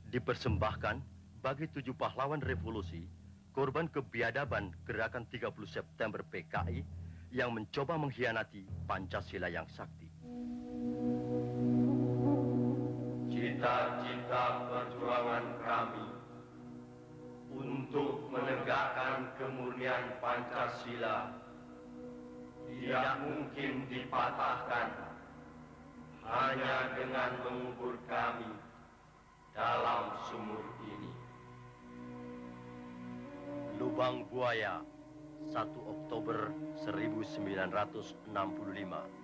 dipersembahkan bagi 7 pahlawan revolusi, korban kebiadaban Gerakan 30 September PKI yang mencoba mengkhianati Pancasila yang sakti. Cita-cita perjuangan kami untuk menegakkan kemurnian Pancasila tidak mungkin dipatahkan hanya dengan mengubur kami dalam sumur ini. Lubang Buaya, 1 Oktober 1965.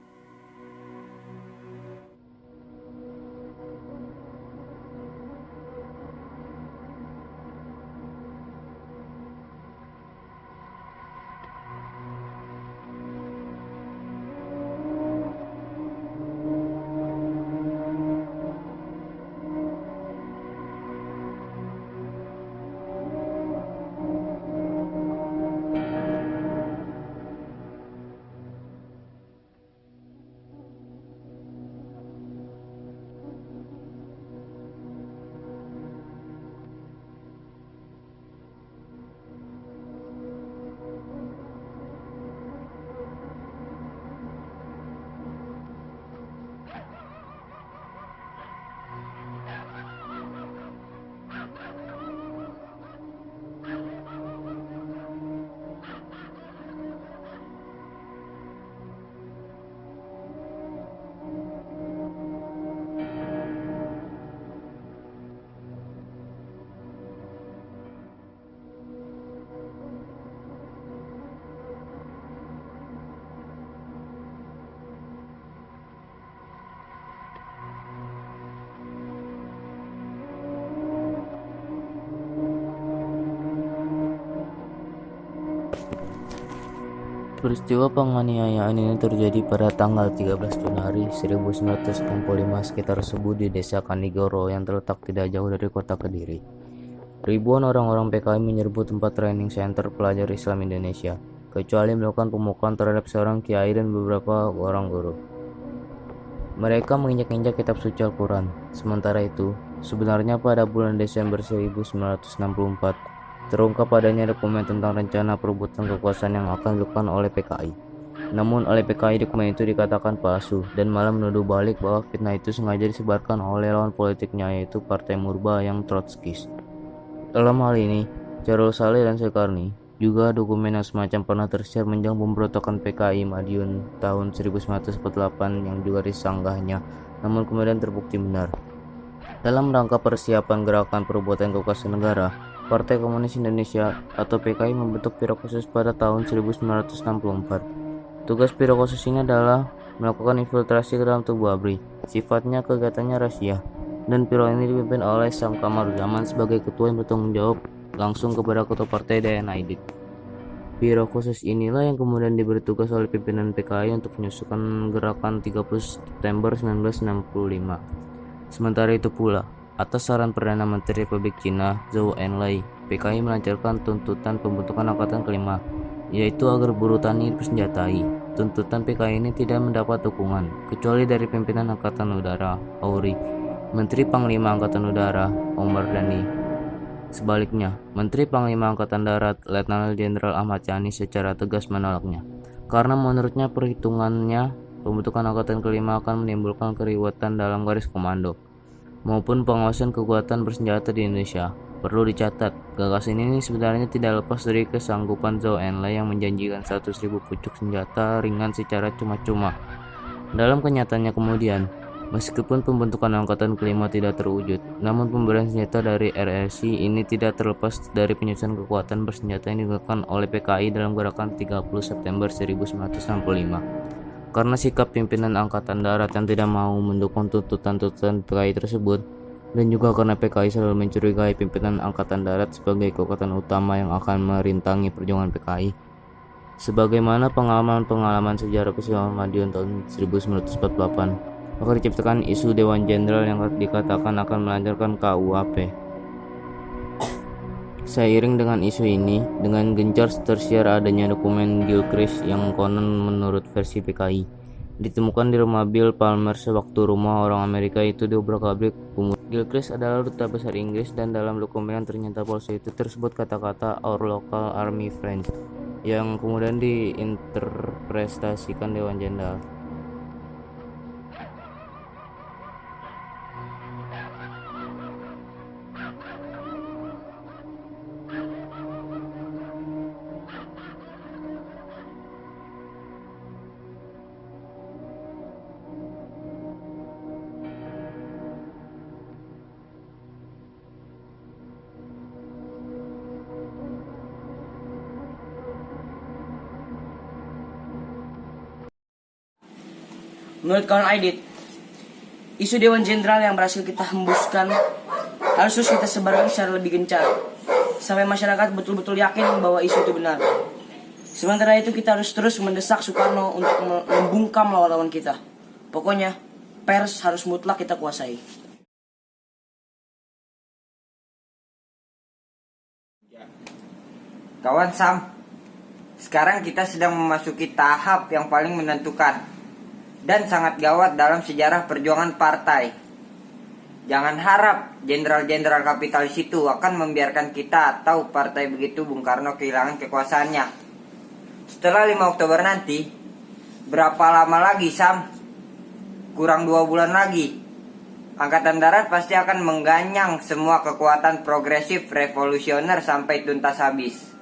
Peristiwa penganiayaan ini terjadi pada tanggal 13 Januari 1965 sekitar subuh di Desa Kanigoro yang terletak tidak jauh dari kota Kediri. Ribuan orang-orang PKI menyerbu tempat training center pelajar Islam Indonesia, kecuali melakukan pemukulan terhadap seorang kiai dan beberapa orang guru. Mereka menginjak-injak kitab suci Al-Quran. Sementara itu, sebenarnya pada bulan Desember 1964, terungkap adanya dokumen tentang rencana perebutan kekuasaan yang akan dilakukan oleh PKI. Namun oleh PKI dokumen itu dikatakan palsu dan malah menuduh balik bahwa fitnah itu sengaja disebarkan oleh lawan politiknya yaitu Partai Murba yang Trotskis. Dalam hal ini, Jarul Saleh dan Sekarni juga dokumen yang semacam pernah tersiar menjelang pemberontakan PKI Madiun tahun 1948 yang juga disanggahnya, namun kemudian terbukti benar. Dalam rangka persiapan gerakan perebutan kekuasaan negara, Partai Komunis Indonesia atau PKI membentuk Biro Khusus pada tahun 1964. Tugas Biro Khusus ini adalah melakukan infiltrasi ke dalam tubuh ABRI. Sifatnya kegiatannya rahasia, dan biro ini dipimpin oleh Sam Kamaruzzaman sebagai ketua yang bertanggung jawab langsung kepada ketua partai Dayan Aidit. Biro Khusus inilah yang kemudian diberi tugas oleh pimpinan PKI untuk menyusukan gerakan 30 September 1965. Sementara itu pula, atas saran Perdana Menteri Republik Cina Zhou Enlai, PKI melancarkan tuntutan pembentukan angkatan kelima, yaitu agar buruh tani dipersenjatai. Tuntutan PKI ini tidak mendapat dukungan, kecuali dari pimpinan Angkatan Udara, Auri, Menteri Panglima Angkatan Udara, Omar Dhani. Sebaliknya, Menteri Panglima Angkatan Darat, Letnan Jenderal Ahmad Yani secara tegas menolaknya, karena menurutnya perhitungannya pembentukan angkatan kelima akan menimbulkan keributan dalam garis komando maupun pengawasan kekuatan bersenjata di Indonesia. Perlu dicatat, gagasan ini sebenarnya tidak lepas dari kesanggupan Zhou Enlai yang menjanjikan 100.000 pucuk senjata ringan secara cuma-cuma. Dalam kenyataannya kemudian, meskipun pembentukan angkatan kelima tidak terwujud, namun pemberian senjata dari RRC ini tidak terlepas dari penyusunan kekuatan bersenjata yang dilakukan oleh PKI dalam gerakan 30 September 1965. Karena sikap pimpinan Angkatan Darat yang tidak mau mendukung tuntutan-tuntutan PKI tersebut, dan juga karena PKI selalu mencurigai pimpinan Angkatan Darat sebagai kekuatan utama yang akan merintangi perjuangan PKI. Sebagaimana pengalaman-pengalaman sejarah peristiwa Madiun tahun 1948, maka diciptakan isu Dewan Jenderal yang dikatakan akan melancarkan KUHP. Seiring dengan isu ini, dengan gencar tersiar adanya dokumen Gilchrist yang konon menurut versi PKI ditemukan di rumah Bill Palmer sewaktu rumah orang Amerika itu diobrak-abrik Gilchrist adalah duta besar Inggris dan dalam dokumen yang ternyata palsu itu tersebut kata-kata Our Local Army Friends yang kemudian diinterpretasikan Dewan Jenderal. Menurut kawan Aidit, isu Dewan Jenderal yang berhasil kita hembuskan harus terus kita sebarkan secara lebih gencar sampai masyarakat betul-betul yakin bahwa isu itu benar. Sementara itu kita harus terus mendesak Soekarno untuk membungkam lawan-lawan kita. Pokoknya, pers harus mutlak kita kuasai. Kawan Sam, sekarang kita sedang memasuki tahap yang paling menentukan dan sangat gawat dalam sejarah perjuangan partai. Jangan harap jenderal-jenderal kapitalis itu akan membiarkan kita atau partai begitu Bung Karno kehilangan kekuasaannya. Setelah 5 Oktober nanti, berapa lama lagi Sam? Kurang 2 bulan lagi. Angkatan Darat pasti akan mengganyang semua kekuatan progresif revolusioner sampai tuntas habis.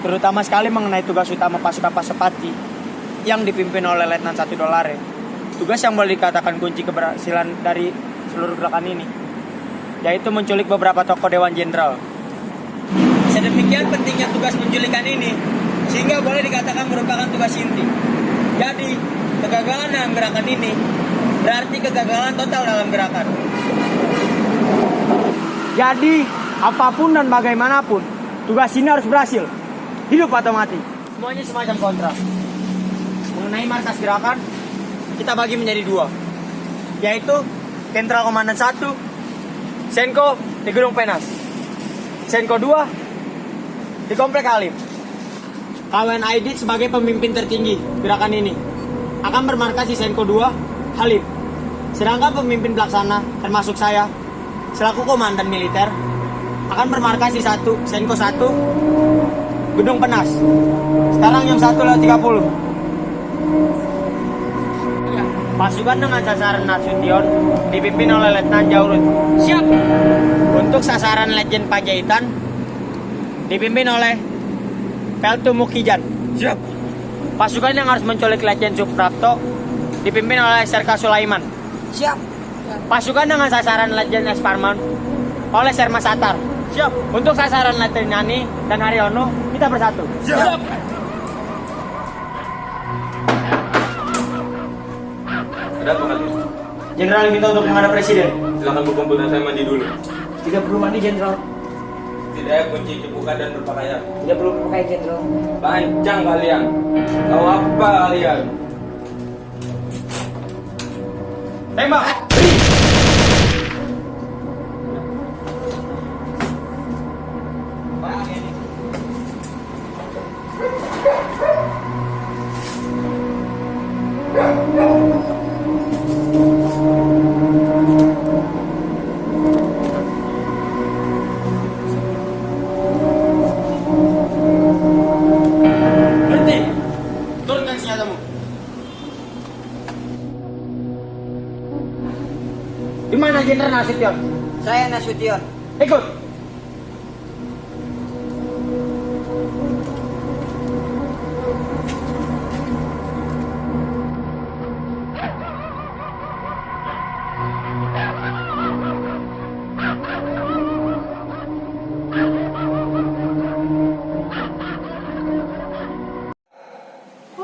Terutama sekali mengenai tugas utama pasukan Pasopati yang dipimpin oleh Letnan 1 Dolare. Tugas yang boleh dikatakan kunci keberhasilan dari seluruh gerakan ini, yaitu menculik beberapa tokoh Dewan Jenderal. Sedemikian pentingnya tugas penculikan ini, sehingga boleh dikatakan merupakan tugas inti. Jadi, kegagalan dalam gerakan ini berarti kegagalan total dalam gerakan. Jadi, apapun dan bagaimanapun, tugas ini harus berhasil. Hidup atau mati. Semuanya semacam kontrak. Mengenai markas gerakan, kita bagi menjadi 2, yaitu Sentral Komandan 1, Senko di Gedung Penas, Senko 2 di Komplek Halim. Kawan Aidit sebagai pemimpin tertinggi gerakan ini akan bermarkas di Senko 2 Halim. Sedangkan pemimpin pelaksana termasuk saya selaku komandan militer akan bermarkas di Senko 1 Gedung Penas. Sekarang jam 1:30. Pasukan dengan sasaran Nasution dipimpin oleh Letnan Jaurut. Siap. Untuk sasaran Letjen Panjaitan dipimpin oleh Peltu Mukijan. Siap. Pasukan yang harus menculik Letjen Suprapto dipimpin oleh Serka Sulaiman. Siap. Pasukan dengan sasaran Letjen Esparman oleh Serma Satar. Siap. Untuk sasaran Letjen Nani dan Haryono, kita bersatu. Siap. Ada apa kali? Jenderal diminta untuk menghadap presiden. Silakan berkumpul dan saya mandi dulu. Tidak perlu mandi, Jenderal. Tidak ada kunci cepukan dan berpakaian. Tidak perlu pakai, Jenderal. Lancang kalian. Tahu apa kalian? Tembak. Berhenti. Turunkan senjatamu. Di mana Jenderal Nasution? Saya Nasution. Ikut.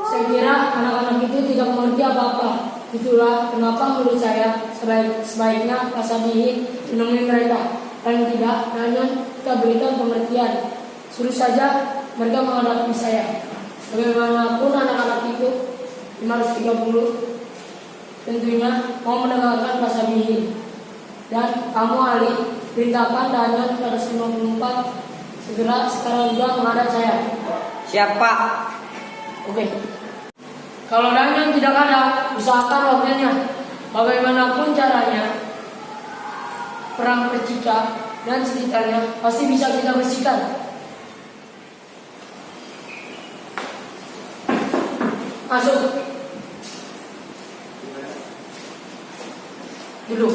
Saya kira anak-anak itu tidak mengerti apa-apa. Itulah kenapa menurut saya sebaiknya Pak Sabihin menemui mereka. Paling tidak, hanya kita berikan pengertian. Suruh saja mereka menghadapi saya. Bagaimanapun anak-anak itu 530 tentunya mau mendengarkan Pak Sabihin. Dan kamu Ali, perintahkan Danyan 154 segera sekarang juga menghadap saya. Siap Pak. Oke. Kalau Danyon tidak ada, usahakan wakilnya. Bagaimanapun caranya, perang Percika dan sekitarnya pasti bisa kita bersihkan. Masuk. Duduk.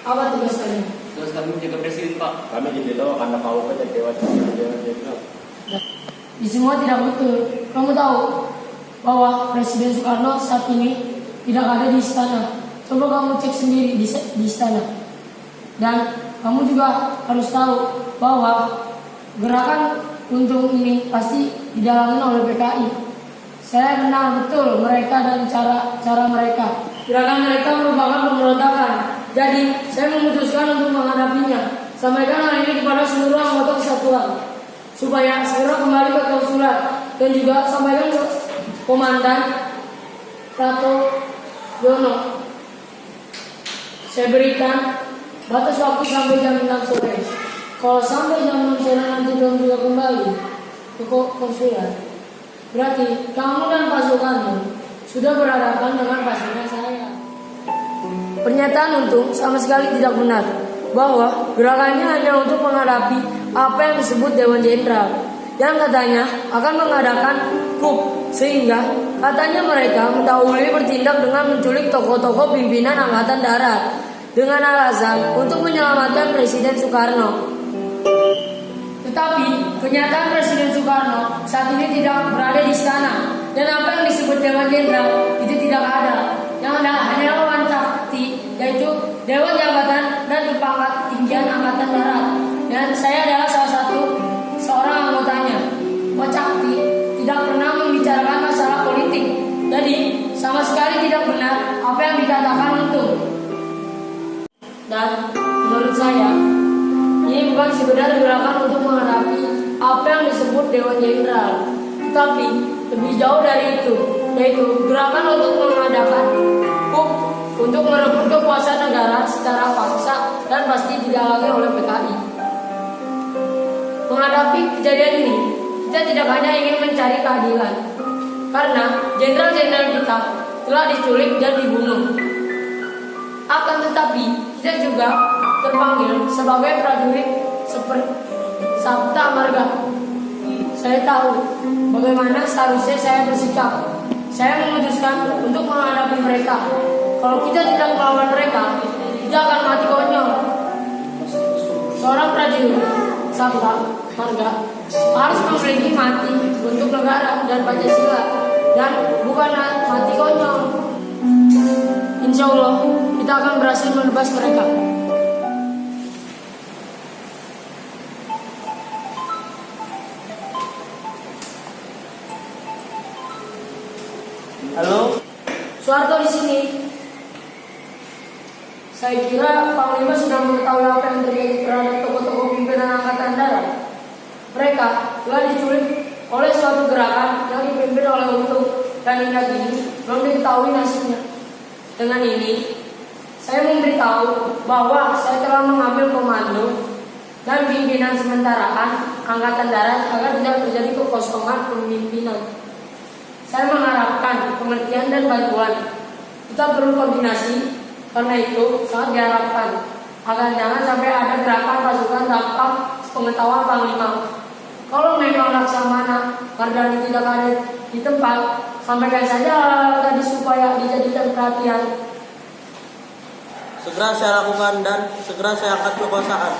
Apa tugas kalian? Tugas kami menjaga presiden, Pak. Kami jadi tahu karena kau kan jadi dewan jenderal. Di semua tidak betul. Kamu tahu bahwa Presiden Soekarno saat ini tidak ada di istana. Coba kamu cek sendiri di istana. Dan kamu juga harus tahu bahwa gerakan untung ini pasti dijalankan oleh PKI. Saya kenal betul mereka dan cara mereka. Gerakan mereka merupakan pemberontakan. Jadi saya memutuskan untuk menghadapinya. Sampaikan hal ini kepada seluruh anggota kesatuan supaya segera kembali ke konsulat, dan juga sampaikan ke Komandan Prato Yono. Saya berikan batas waktu sampai jam 6 sore. Kalau sampai jam 6 sore nanti belum juga kembali ke konsulat, berarti kamu dan pasukanmu sudah berhadapan dengan pasukan saya. Pernyataan untung sama sekali tidak benar, bahwa gerakannya hanya untuk menghadapi apa yang disebut Dewan Jenderal yang katanya akan mengadakan coup, sehingga katanya mereka mendahului bertindak dengan menculik tokoh-tokoh pimpinan Angkatan Darat dengan alasan untuk menyelamatkan Presiden Soekarno. Tetapi kenyataan Presiden Soekarno saat ini tidak berada di istana, dan apa yang disebut Dewan Jenderal itu tidak ada. Yang ada hanyalah Wancakti, yaitu Dewan Jabatan dan Pangkat Tinggian Angkatan Darat, dan saya adalah seorang anggotanya. Wancakti tidak pernah membicarakan masalah politik, jadi sama sekali tidak benar apa yang dikatakan itu. Dan menurut saya, ini bukan sekedar gerakan untuk menghadapi apa yang disebut Dewan Jenderal, tetapi lebih jauh dari itu, yaitu gerakan untuk mengadakan coup untuk merebut kekuasaan negara secara paksa dan pasti didalangi oleh PKI. Menghadapi kejadian ini, kita tidak hanya ingin mencari keadilan, karena jenderal-jenderal kita telah diculik dan dibunuh. Akan tetapi, kita juga terpanggil sebagai prajurit Sabta Marga. Saya tahu bagaimana seharusnya saya bersikap. Saya memutuskan untuk menghadapi mereka. Kalau kita tidak melawan mereka, kita akan mati konyol. Seorang prajurit Sabta Marga harus memiliki mati untuk negara dan Pancasila, dan bukan mati konyol. Insya Allah kita akan berhasil menebas mereka. Halo, Soeharto di sini. Saya kira Panglima sudah mengetahui apa yang terjadi terhadap tokoh-tokoh pimpinan Angkatan Darat. Mereka telah diculik oleh suatu gerakan yang dipimpin oleh Untung, dan hingga kini belum diketahui nasibnya. Dengan ini, saya memberitahu bahwa saya telah mengambil komando dan pimpinan sementaraan Angkatan Darat agar tidak terjadi kekosongan pemimpinan. Saya mengharapkan pengertian dan bantuan. Kita perlu koordinasi, karena itu sangat diharapkan agar jangan sampai ada gerakan pasukan tanpa pengetahuan Panglima. Kalau memang Laksamana Mardhani tidak ada di tempat, sampaikan saja tadi supaya dijadikan perhatian. segera saya lakukan dan segera saya angkat kekuasaan.